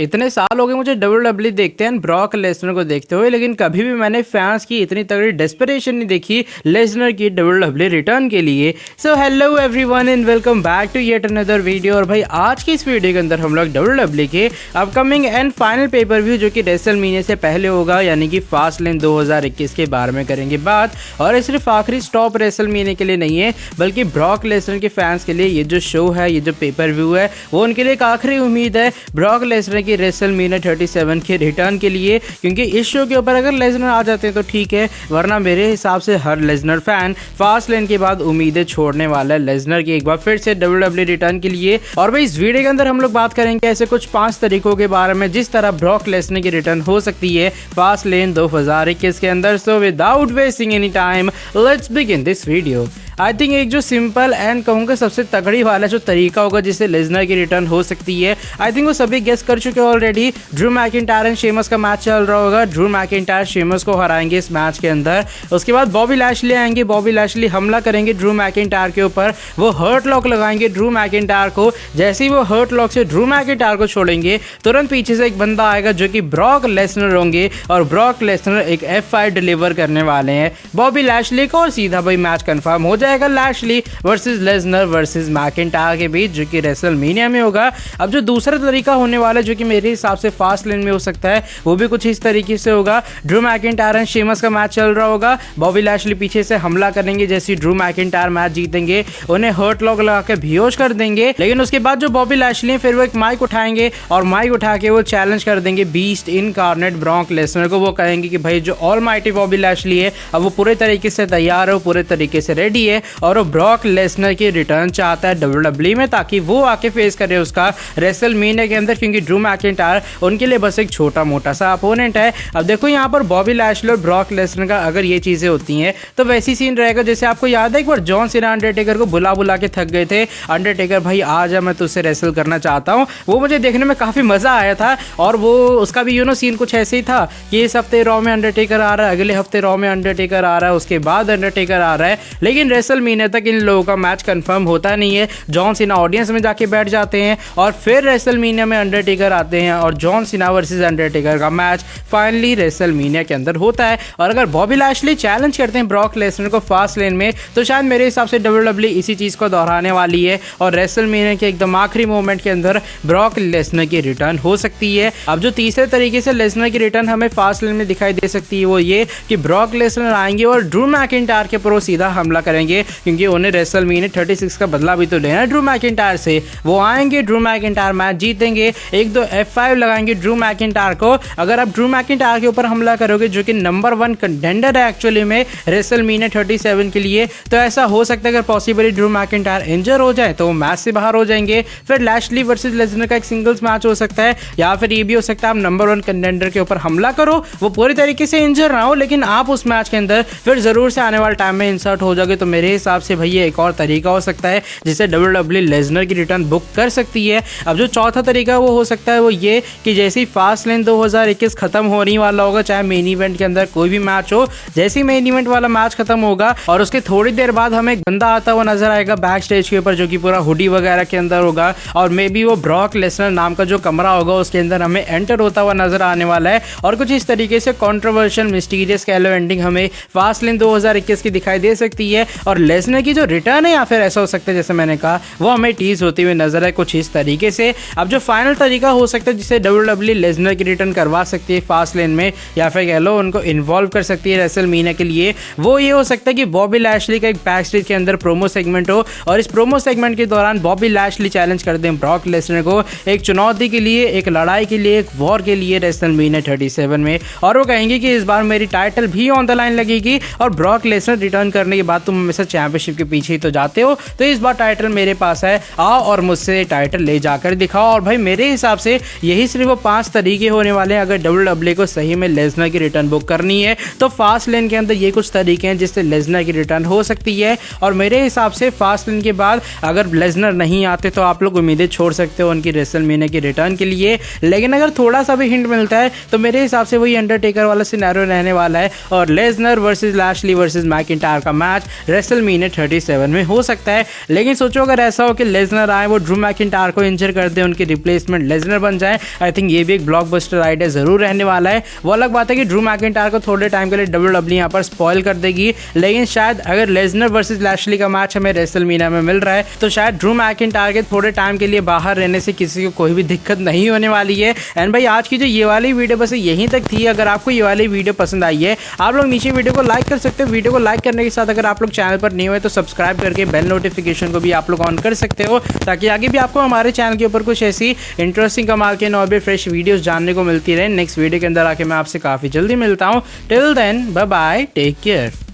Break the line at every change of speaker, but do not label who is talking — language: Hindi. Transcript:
इतने साल हो गए मुझे डब्ल्यूडब्ल्यू देखते हैं ब्रॉक लेसनर को देखते हुए, लेकिन कभी भी मैंने फैंस की इतनी तगड़ी डेस्परेशन नहीं देखी लेसनर की डब्ल्यूडब्ल्यू रिटर्न के लिए। So hello everyone and welcome back to yet another video. और भाई आज की इस वीडियो के अंदर हम लोग डब्ल्यूडब्ल्यू के upcoming and final pay per view जो कि रेसलमेनिया से पहले होगा, यानी कि फास्टलेन 2021 के बारे में करेंगे बात। और ये सिर्फ आखिरी स्टॉप रेसलमेनिया के लिए नहीं है, बल्कि ब्रॉक लेसनर के फैंस के लिए ये जो शो है, ये जो पेपर व्यू है, वो उनके लिए एक आखिरी उम्मीद है ब्रॉक लेसनर की रेसलमेनिया 37 के रिटर्न के लिए। क्योंकि इस शो के ऊपर अगर लेसनर आ जाते हैं तो ठीक है, वरना मेरे हिसाब से हर लेसनर फैन फास्टलेन के बाद उम्मीदें छोड़ने वाला है लेसनर की एक बार फिर से डब्ल्यूडब्ल्यू रिटर्न के लिए। और भाई इस वीडियो के अंदर हम लोग बात करेंगे ऐसे कुछ 5 तरीकों के बारे में जिस तरह ब्रॉक लेसनर की रिटर्न हो सकती है फास्टलेन 2021 के अंदर। So without wasting any time let's begin this video. I think एक जो सिंपल एंड कहूँगा सबसे तगड़ी वाला जो तरीका होगा जिससे लेसनर की रिटर्न हो सकती है, आई थिंक वो सभी गेस कर चुके हैं already. Drew McIntyre and Sheamus का मैच चल रहा होगा, ड्रू मैकिंटायर शेमस को हराएंगे इस मैच के अंदर। उसके बाद बॉबी लैशली आएंगे, बॉबी लैशली हमला करेंगे ड्रू मैकिंटायर के ऊपर, वो हर्ट लॉक लगाएंगे ड्रू मैकिंटायर को। जैसे ही वो हर्ट लॉक से ड्रू मैकिंटायर को छोड़ेंगे, तुरंत पीछे से एक बंदा आएगा जो कि ब्रॉक लेसनर होंगे, और ब्रॉक लेसनर एक F5 डिलीवर करने वाले हैं बॉबी लैशली को, और सीधा भाई मैच कंफर्म हो जाएगा Lashley versus Lesnar versus McIntyre के बीच, जो कि रेसलमेनिया में होगा। अब जो दूसरा तरीका होने वाला है जो कि मेरे हिसाब से फास्टलेन में हो सकता है, वो भी कुछ इस तरीके से होगा। ड्रू मैकिंटायर एंड शेमस का मैच चल रहा होगा, बॉबी लैशली पीछे से हमला करेंगे, जैसे ड्रू मैकिंटायर मैच जीतेंगे उन्हें हर्ट लॉक लगा के बेहोश कर देंगे। लेकिन उसके बाद जो बॉबी लैशली फिर वो एक माइक उठाएंगे और माइक उठा के वो चैलेंज कर देंगे बीस्ट इनकार्नेट ब्रॉक लेसनर को। वो कहेंगे कि भाई जो ऑलमाइटी बॉबी लैशली है अब वो पूरे तरीके से तैयार है, वो पूरे तरीके से रेडी है, और वो ब्रॉक लेसनर की रिटर्न चाहता है डब्ल्यूडब्ल्यू में, ताकि वो आके फेस करे उसका रेसलमेनिया के अंदर। क्योंकि ड्रू मैकिंटायर उनके लिए बस एक छोटा मोटा सा अपोनेंट है। अब देखो यहाँ पर बॉबी लैशली और ब्रॉक लेसनर का अगर ये चीजें होती हैं तो वैसी सीन रहेगा जैसे आपको याद है एक बार जॉन सीना अंडरटेकर को बुला बुला के थक गए थे, अंडरटेकर भाई आ जा मैं तुझसे रेसल करना चाहता हूँ। वो मुझे देखने में काफी मजा आया था, और वो उसका भी सीन कुछ ऐसे ही था कि इस हफ्ते रॉ में अंडरटेकर आ रहा है, अगले हफ्ते रॉ में अंडरटेकर आ रहा है, उसके बाद अंडरटेकर आ रहा है, लेकिन रेसलमेनिया तक इन लोगों का मैच कंफर्म होता नहीं है। जॉन सीना ऑडियंस में जाके बैठ जाते हैं और फिर रेसलमेनिया में अंडरटेकर आते हैं और जॉन सीना वर्सेस अंडरटेकर का मैच फाइनली रेसलमेनिया के अंदर होता है। और अगर बॉबी लैशली चैलेंज करते हैं ब्रॉक लेसनर को फास्टलेन में, तो शायद मेरे हिसाब से डब्ल्यूडब्ल्यू इसी चीज को दोहराने वाली है और रेसलमेनिया के एकदम आखिरी मोमेंट के अंदर ब्रॉक लेसनर की रिटर्न हो सकती है। अब जो तीसरे तरीके से लेसनर की रिटर्न हमें फास्टलेन में दिखाई दे सकती है वो ये कि ब्रॉक लेसनर आएंगे और ड्रू मैकिंटायर के ऊपर सीधा हमला करेंगे, क्योंकि उन्हें रेसलमेनिया 36 का बदला भी तो लेना है ड्रू मैकिंटायर से। वो आएंगे, ड्रू मैकिंटायर मैच जीतेंगे, एक दो F5 लगाएंगे ड्रू मैकिंटायर को। अगर आप ड्रू मैकिंटायर के ऊपर हमला करोगे जो कि नंबर 1 कंटेंडर है एक्चुअली में रेसलमेनिया 37 के लिए, तो ऐसा हो सकता है अगर पॉसिबली ड्रू मैकिंटायर इंजर हो जाए तो वो मैच से बाहर हो जाएंगे। फिर लैशली वर्सेस लेसनर का एक सिंगल्स मैच हो सकता है, या फिर ये भी हो सकता है आप नंबर 1 कंटेंडर के ऊपर हमला करो, वो पूरी तरीके से इंजर ना हो, लेकिन आप उस मैच के अंदर फिर जरूर से आने वाले टाइम में इंसर्ट हो जाओगे। तो मेरे हिसाब से भैया एक और तरीका हो सकता है जिससे डब्ल्यूडब्ल्यू लेसनर की रिटर्न बुक कर सकती है। अब जो चौथा तरीका वो हो सकता है वो ये कि जैसे ही फास्टलेन 2021 खत्म होने वाला होगा, चाहे मेन इवेंट के अंदर कोई भी मैच हो, जैसे ही मेन इवेंट वाला मैच खत्म होगा और उसके थोड़ी देर बाद हमें एक बंदा आता हुआ नजर आएगा बैक स्टेज के ऊपर, जो कि पूरा हुडी वगैरह के अंदर होगा, और मे बी वो ब्रॉक लेसनर नाम का जो कमरा होगा उसके अंदर हमें एंटर होता हुआ नजर आने वाला है। और कुछ इस तरीके से कॉन्ट्रोवर्शियल मिस्टीरियस कह लो एंडिंग हमें फास्टलेन 2021 की दिखाई दे सकती है, और लेसनर की जो रिटर्न है या फिर ऐसा हो सकता है जैसे मैंने कहा वो हमें टीज होती हुई नजर है कुछ इस तरीके से। अब जो फाइनल तरीका हो सकता है जिससे डब्ल्यूडब्ल्यू लेसनर की रिटर्न करवा सकती है फास्टलेन में, या फिर कह लो उनको इन्वॉल्व कर सकती है रेसलमेनिया के लिए, वो ये हो सकता है कि बॉबी लैशली का एक बैक स्टेज के अंदर प्रोमो सेगमेंट हो, और इस प्रोमो सेगमेंट के दौरान बॉबी लैशली चैलेंज कर दें ब्रॉक लेसनर को एक चुनौती के लिए, एक लड़ाई के लिए, एक वॉर के लिए रेसलमेनिया 37 में, और वो कहेंगे कि इस बार मेरी टाइटल भी ऑन द लाइन लगेगी, और ब्रॉक लेसनर रिटर्न करने के बाद तुम हमेशा चैंपियनशिप के पीछे ही तो जाते हो, तो इस बार टाइटल मेरे पास है, आओ और मुझसे टाइटल ले जाकर दिखाओ। और भाई मेरे हिसाब से यही सिर्फ वो 5 तरीके होने वाले हैं अगर डब्ल्यूडब्ल्यू को सही में लेसनर की रिटर्न बुक करनी है। तो फास्टलेन के अंदर ये कुछ तरीके हैं जिससे लेसनर की रिटर्न हो सकती है, और मेरे हिसाब से फास्टलेन के बाद अगर लेसनर नहीं आते तो आप लोग उम्मीदें छोड़ सकते हो उनकी रेसलमेनिया की रिटर्न के लिए। लेकिन अगर थोड़ा सा भी हिंट मिलता है तो मेरे हिसाब से वही अंडरटेकर वाला सिनेरियो रहने वाला है, और Lesnar versus Lashley versus McIntyre का मैच रेसलमेनिया 37 में हो सकता है। लेकिन सोचो अगर ऐसा हो कि लेसनर आए, वो ड्रू मैकिंटायर को इंजर कर दे, उनकी रिप्लेसमेंट लेसनर बन जाए, आई थिंक ये भी एक ब्लॉकबस्टर आइडिया जरूर रहने वाला है। वो अलग बात है कि ड्रू मैकिंटायर को थोड़े टाइम के लिए WWE यहाँ पर स्पॉइल कर देगी, लेकिन शायद अगर लेसनर वर्सेस लैशली का मैच हमें रेसलमेनिया में मिल रहा है तो शायद ड्रू मैकिंटायर के थोड़े टाइम के लिए बाहर रहने से किसी को कोई भी दिक्कत नहीं होने वाली है। एंड भाई आज की जो ये वाली वीडियो बस यहीं तक थी। अगर आपको ये वाली वीडियो पसंद आई है, आप लोग नीचे वीडियो को लाइक कर सकते हो। वीडियो को लाइक करने के साथ अगर आप लोग चैनल पर नहीं हुए तो सब्सक्राइब करके बेल नोटिफिकेशन को भी आप लोग ऑन कर सकते हो, ताकि आगे भी आपको हमारे चैनल के ऊपर कुछ ऐसी इंटरेस्टिंग कमाल के और भी फ्रेश वीडियोस जानने को मिलती रहे। नेक्स्ट वीडियो के अंदर आके मैं आपसे काफ़ी जल्दी मिलता हूँ। Till then bye bye, take care.